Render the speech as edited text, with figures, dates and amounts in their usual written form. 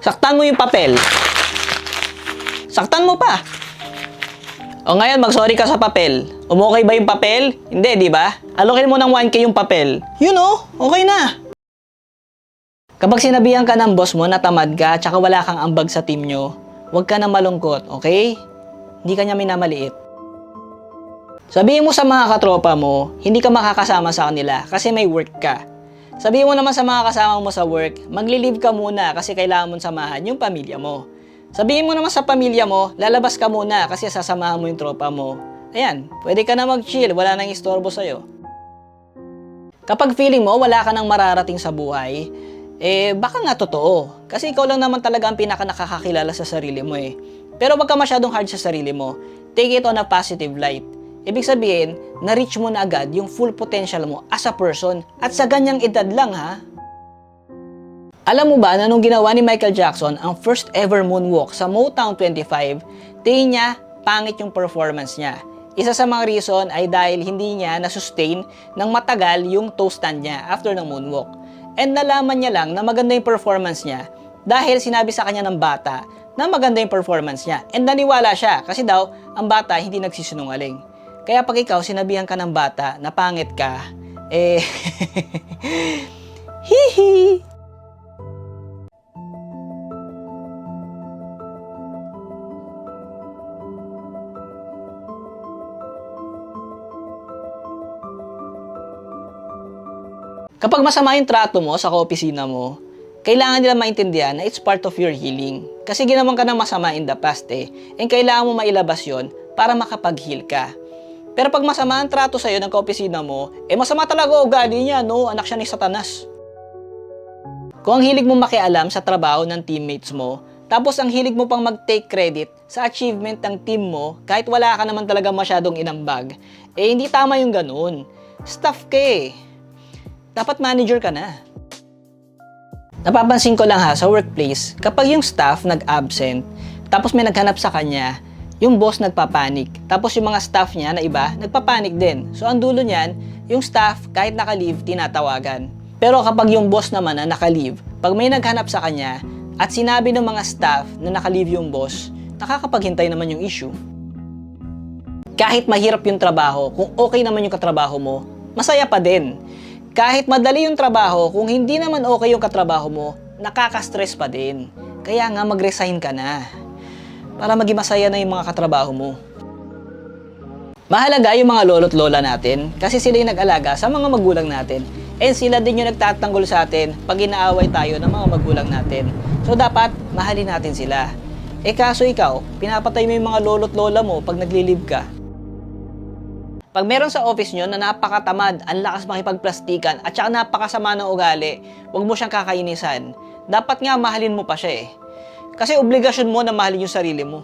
Saktan mo yung papel. Saktan mo pa. O ngayon, mag-sorry ka sa papel. Umokay ba yung papel? Hindi, di ba? Alokin mo ng 1K yung papel. Yun oh, okay na. Kapag sinabihan ka ng boss mo na tamad ka tsaka wala kang ambag sa team nyo, huwag ka na malungkot, okay? Hindi ka niya minamaliit. Sabihin mo sa mga katropa mo, hindi ka makakasama sa kanila kasi may work ka. Sabihin mo naman sa mga kasama mo sa work, magli-leave ka muna kasi kailangan mong samahan yung pamilya mo. Sabihin mo naman sa pamilya mo, lalabas ka muna kasi sasamahan mo yung tropa mo. Ayan, pwede ka na mag-chill, wala nang istorbo sa'yo. Kapag feeling mo wala ka nang mararating sa buhay, baka nga totoo. Kasi ikaw lang naman talaga ang pinaka-nakakakilala sa sarili mo eh. Pero wag ka masyadong hard sa sarili mo. Take it on a positive light. Ibig sabihin, na-reach mo na agad yung full potential mo as a person at sa ganyang edad lang ha. Alam mo ba na nung ginawa ni Michael Jackson ang first ever moonwalk sa Motown 25, tingin niya pangit yung performance niya. Isa sa mga reason ay dahil hindi niya na-sustain ng matagal yung toe stand niya after ng moonwalk. And nalaman niya lang na maganda yung performance niya dahil sinabi sa kanya ng bata na maganda yung performance niya. And naniwala siya kasi daw ang bata hindi nagsisinungaling. Kaya pag ikaw sinabihan ka ng bata na pangit ka, hihi! Kapag masama yung trato mo sa kaopisina mo, kailangan nila maintindihan na it's part of your healing. Kasi ginawan ka ng masama in the past and kailangan mo mailabas yon para makapag-heal ka. Pero pag masama ang trato sa'yo ng kaopisina mo, masama talaga ugali niya, no? Anak siya ni Satanas. Kung ang hilig mo makialam sa trabaho ng teammates mo, tapos ang hilig mo pang mag-take credit sa achievement ng team mo, kahit wala ka naman talaga masyadong inambag, hindi tama yung ganun. Staff ka dapat manager ka na. Napapansin ko lang ha, sa workplace, kapag yung staff nag-absent, tapos may naghanap sa kanya, yung boss nagpapanik. Tapos yung mga staff niya na iba, nagpapanik din. So ang dulo niyan, yung staff kahit naka-leave, tinatawagan. Pero kapag yung boss naman na naka-leave, pag may naghanap sa kanya, at sinabi ng mga staff na naka-leave yung boss, nakakapaghintay naman yung issue. Kahit mahirap yung trabaho, kung okay naman yung katrabaho mo, masaya pa din. Kahit madali yung trabaho, kung hindi naman okay yung katrabaho mo, nakaka-stress pa din. Kaya nga mag-resign ka na. Para maging masaya na yung mga katrabaho mo. Mahalaga yung mga lolo't lola natin kasi sila yung nag-alaga sa mga magulang natin. And sila din yung nagtatanggol sa atin pag inaaway tayo ng mga magulang natin. So dapat, mahalin natin sila. Kaso ikaw, pinapatay mo yung mga lolo't lola mo pag nagli-leave ka. Pag meron sa office nyo na napakatamad, ang lakas makipagplastikan at saka napakasama ng ugali, huwag mo siyang kakainisan. Dapat nga mahalin mo pa siya Kasi obligasyon mo na mahalin yung sarili mo.